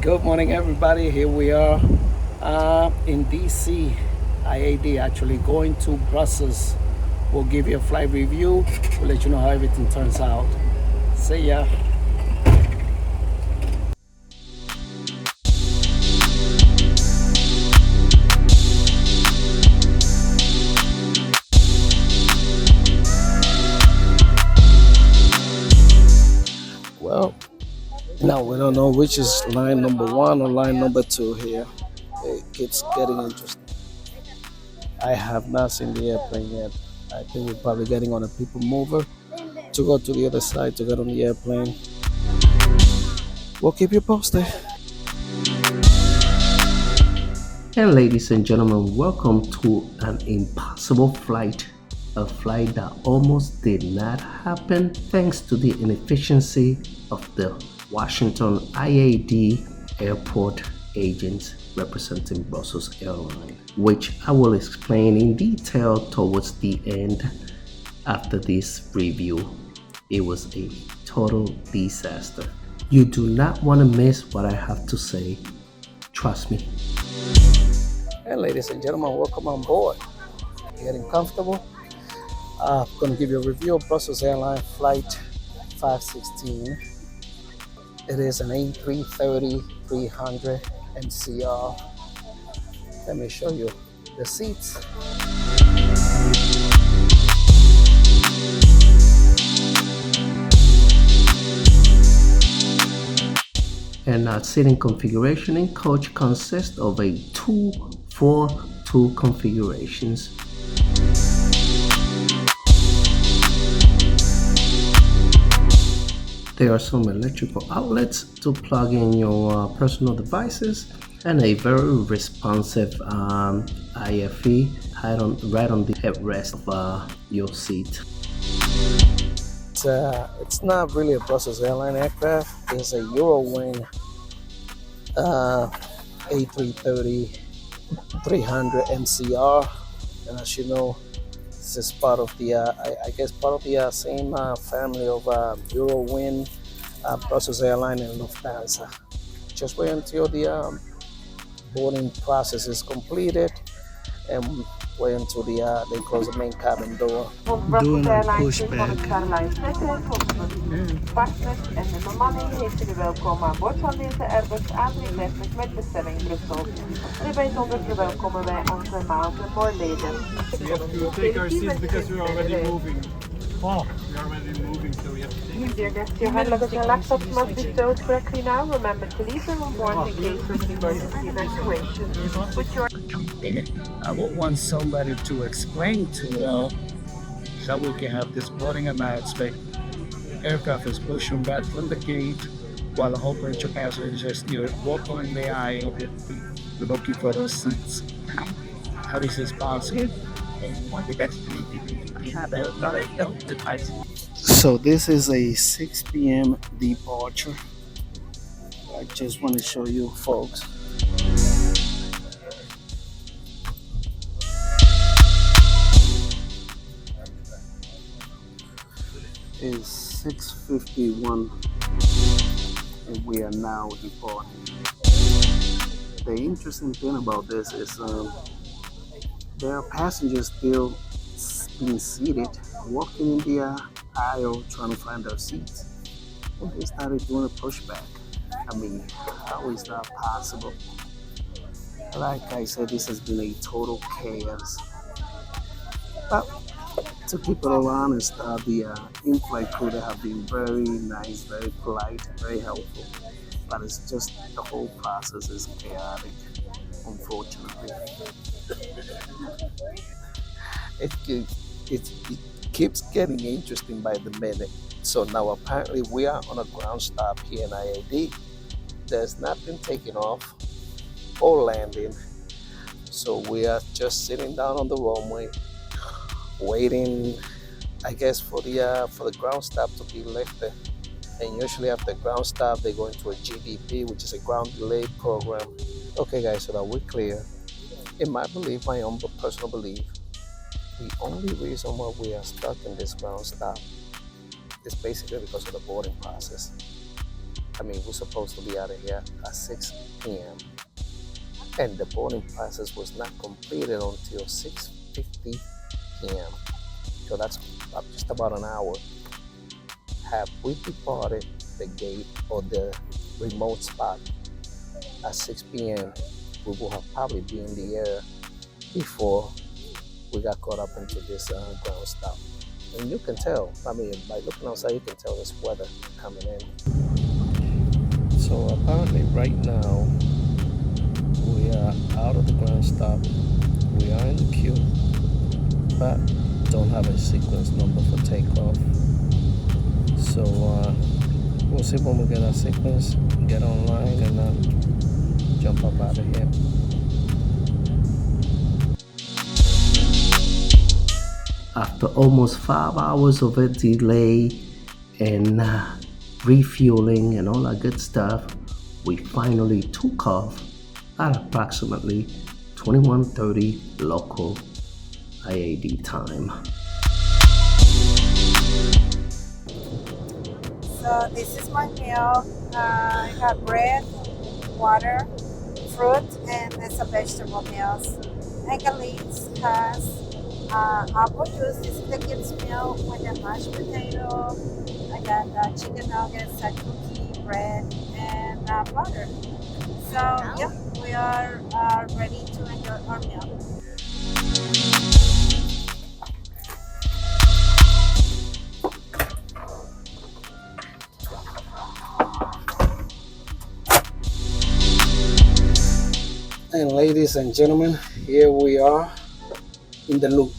Good morning, everybody. Here we are in DC, IAD, actually going to Brussels. We'll give you a flight review. We'll let you know how everything turns out. See ya. Well, now we don't know which is line number one or line number two here. It keeps getting interesting. I have not seen the airplane yet. I think we're probably getting on a people mover to go to the other side to get on the airplane. We'll keep you posted. And ladies and gentlemen, welcome to an impossible flight. A flight that almost did not happen thanks to the inefficiency of the Washington IAD airport agents representing Brussels Airlines, which I will explain in detail towards the end after this review. It was a total disaster. You do not want to miss what I have to say. Trust me. And ladies and gentlemen, welcome on board. Getting comfortable. I'm going to give you a review of Brussels Airlines Flight 516. It is an A330-300 MCR. Let me show you the seats. And our seating configuration in coach consists of a 2-4-2 configurations. There are some electrical outlets to plug in your personal devices and a very responsive IFE right on the headrest of your seat. It's not really a Brussels Airlines aircraft. It's a Eurowing A330-300 MCR, and as you know, this is part of the I guess part of the same family of Eurowing, Brussels Airlines, and Lufthansa. Just wait until the boarding process is completed, and wait until they close the main cabin door. Doing a pushback. Partners en de bemanning heeft u welkom aan boord van deze Airbus A330 met bestemming Brussel. Hierbij zonder verwelkomen wij onze maaltijdleden. We have to take our seats because we're already moving. Oh, we're already moving, so we have to take. Dear guests, your hand luggage and laptops must be stowed correctly now. Remember to leave them on board in case of emergency evacuation. Put your I would want somebody to explain to so we can have this boarding announcement. Aircraft is pushing back from the gate while a whole bunch of passengers walking the aisle looking for those seats. How this is possible? So this is a 6 p.m. departure. I just want to show you folks. Is 6:51 and we are now departing. The interesting thing about this is there are passengers still being seated, walking in the aisle trying to find their seats. And they started doing a pushback. I mean, how is that possible? Like I said, this has been a total chaos. But to keep it all honest, the in-flight crew, they have been very nice, very polite, very helpful. But it's just the whole process is chaotic, unfortunately. It keeps getting interesting by the minute. So now apparently we are on a ground stop here in IAD. There's nothing taking off or landing. So we are just sitting down on the runway, waiting, I guess, for the ground stop to be lifted. And usually after ground stop, they go into a GDP, which is a ground delay program. Okay, guys, so that we're clear. In my belief, my own personal belief, the only reason why we are stuck in this ground stop is basically because of the boarding process. we're supposed to be out of here at 6 p.m. and the boarding process was not completed until 6:50 p.m. So that's just about an hour. Have we departed the gate or the remote spot at 6 p.m., we will have probably been in the air before we got caught up into this ground stop. And you can tell, by looking outside, you can tell there's weather coming in. So apparently right now, we are out of the ground stop. We are in the queue, but don't have a sequence number for takeoff. So we'll see when we get our sequence, get online, and jump up out of here. After almost 5 hours of a delay and refueling and all that good stuff, we finally took off at approximately 21:30 local IAD time. So this is my meal. I have bread, water, fruit, and some vegetable meals. Airlines has apple juice. This is the kids' meal with the mashed potato. I got chicken nuggets, a cookie, bread, and butter. So yeah, we are ready to enjoy our meal. And ladies and gentlemen, here we are in the loop.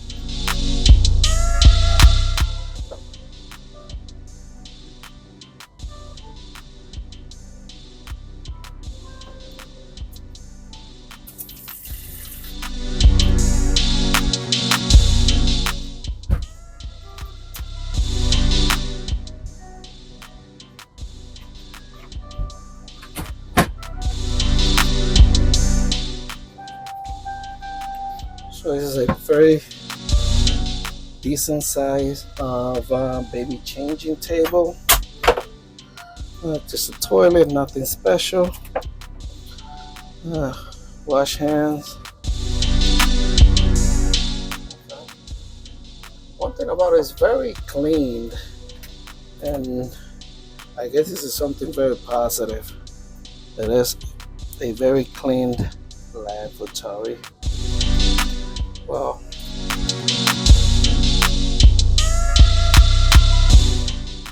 So this is a very decent size of baby changing table. Just a toilet, nothing special. Wash hands. One thing about it is very clean, and I guess this is something very positive. It is a very cleaned lavatory. Well,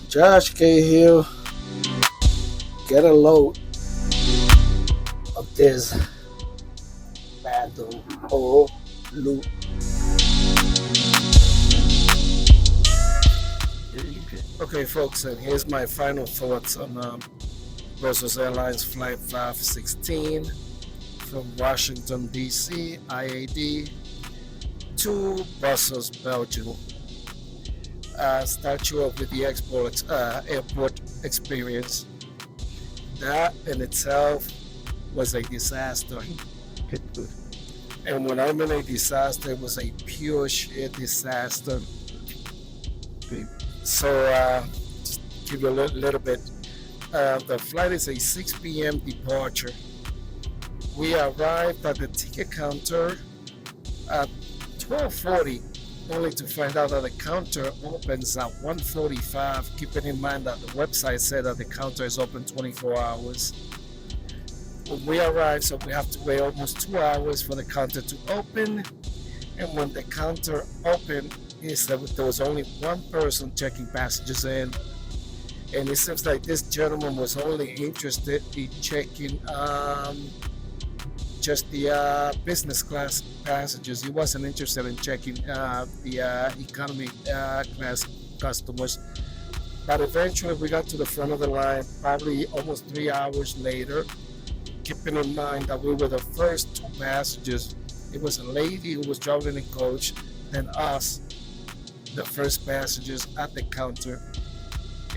Josh Cahill, get a load of this bathroom or loop. Okay, folks, and here's my final thoughts on Brussels Airlines Flight 516 from Washington, D.C., IAD, to Brussels, Belgium. Start you off with the airport experience. That in itself was a disaster. And when I mean a disaster, it was a pure shit disaster. So, just give you a little bit. The flight is a 6 p.m. departure. We arrived at the ticket counter at 12:40, only to find out that the counter opens at 1:45, keeping in mind that the website said that the counter is open 24 hours. When we arrived, so we have to wait almost 2 hours for the counter to open. And when the counter opened, there was only one person checking passengers in. And it seems like this gentleman was only interested in checking just the business class passengers. He wasn't interested in checking the economy class customers. But eventually we got to the front of the line, probably almost 3 hours later, keeping in mind that we were the first two passengers. It was a lady who was traveling in coach, then us, the first passengers at the counter.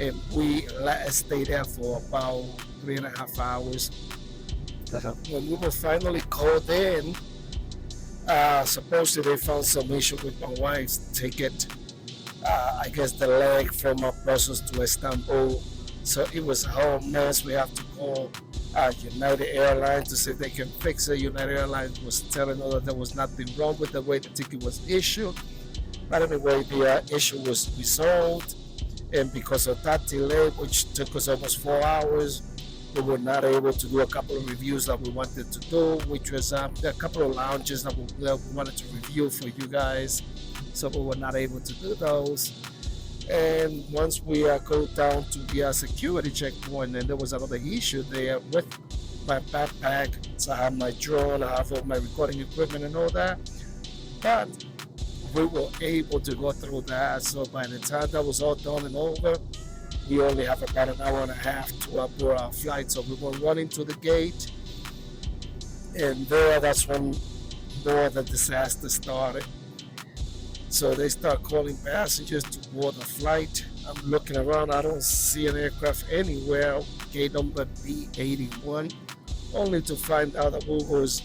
And we stayed there for about 3.5 hours. When we were finally called in, supposedly they found some issue with my wife's ticket. I guess the leg from Brussels to Istanbul So it was a whole mess. We have to call United Airlines to see if they can fix it. United Airlines was telling us that there was nothing wrong with the way the ticket was issued. But anyway, the issue was resolved, and because of that delay, which took us almost 4 hours, we were not able to do a couple of reviews that we wanted to do, which was a couple of lounges that we wanted to review for you guys. So we were not able to do those. And once we go down to the security checkpoint, and there was another issue there with my backpack. So I have my drone, I have all my recording equipment and all that. But we were able to go through that. So by the time that was all done and over, we only have about an hour and a half to board our flight. So we were running to the gate, and that's when more of the disaster started. So they start calling passengers to board the flight. I'm looking around, I don't see an aircraft anywhere, gate number B81, only to find out that we was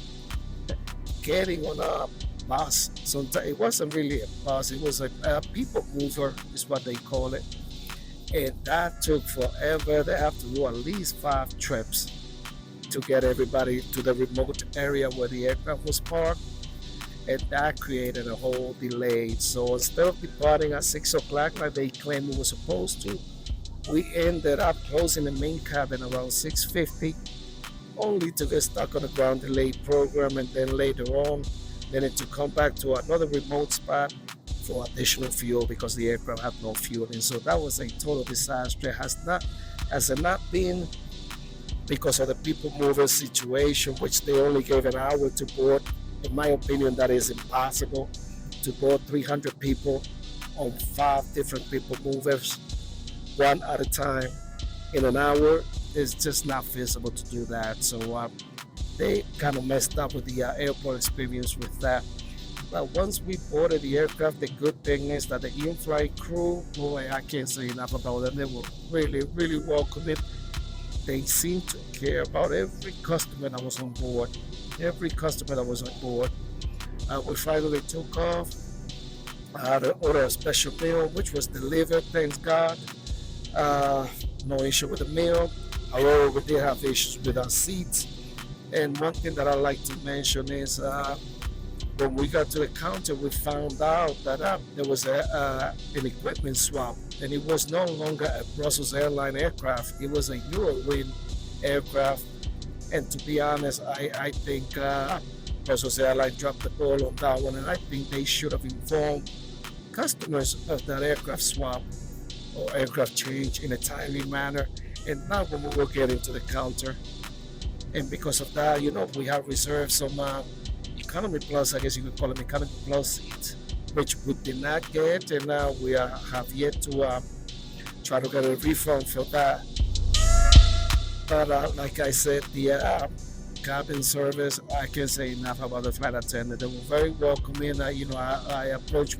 getting on a bus. So it wasn't really a bus, it was a people mover, is what they call it. And that took forever. They have to do at least 5 trips to get everybody to the remote area where the aircraft was parked. And that created a whole delay. So instead of departing at 6 o'clock like they claimed we were supposed to, we ended up closing the main cabin around 6:50, only to get stuck on a ground delay program, and then later on, they need to come back to another remote spot for additional fuel because the aircraft had no fuel. And so that was a total disaster. Has it not been because of the people mover situation, which they only gave an hour to board. In my opinion, that is impossible to board 300 people on 5 different people movers, one at a time in an hour. It's just not feasible to do that. So they kind of messed up with the airport experience with that. But once we boarded the aircraft, the good thing is that the in-flight crew, boy, I can't say enough about them. They were really, really welcoming. They seemed to care about every customer that was on board. Every customer that was on board. We finally took off. I had to order a special meal, which was delivered, thanks God. No issue with the meal. However, we did have issues with our seats. And one thing that I like to mention is when we got to the counter, we found out that there was an equipment swap, and it was no longer a Brussels Airlines aircraft. It was a Eurowing aircraft. And to be honest, I think Brussels Airlines dropped the ball on that one, and I think they should have informed customers of that aircraft swap or aircraft change in a timely manner, and not when we were getting to the counter. And because of that, we have reserved some economy plus, I guess you could call them economy plus seats, which we did not get, and now we have yet to try to get a refund for that. But like I said, the cabin service, I can't say enough about the flight attendant. They were very welcoming. I approached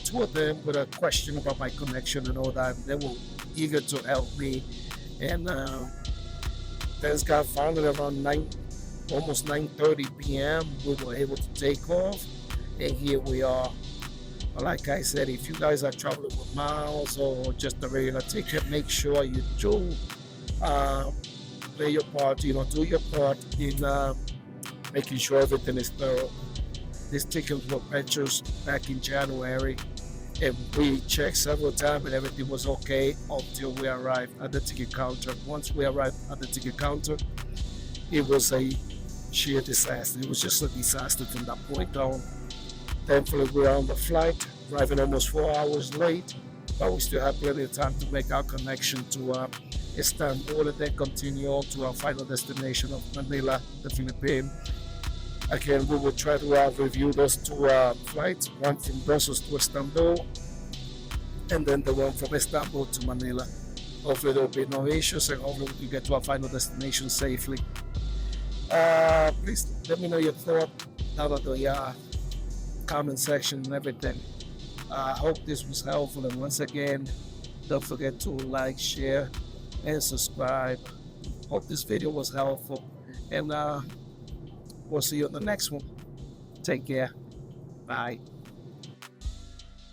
two of them with a question about my connection and all that. They were eager to help me. And thanks God, finally around almost 9:30 p.m., we were able to take off. And here we are. But like I said, if you guys are traveling with miles or just a regular ticket, make sure you do play your part, do your part in making sure everything is thorough. These tickets were purchased back in January, and we checked several times and everything was okay until we arrived at the ticket counter. Once we arrived at the ticket counter, it was a sheer disaster. It was just a disaster from that point on. Thankfully, we were on the flight, arriving almost 4 hours late, but we still have plenty of time to make our connection to Istanbul and then continue on to our final destination of Manila, the Philippines. Again, we will try to review those 2 flights, one from Brussels to Istanbul, and then the one from Istanbul to Manila. Hopefully there will be no issues, and hopefully we can get to our final destination safely. Please let me know your thoughts down in the comment section and everything. I hope this was helpful, and once again, don't forget to like, share, and subscribe. Hope this video was helpful, and we'll see you on the next one. Take care. Bye.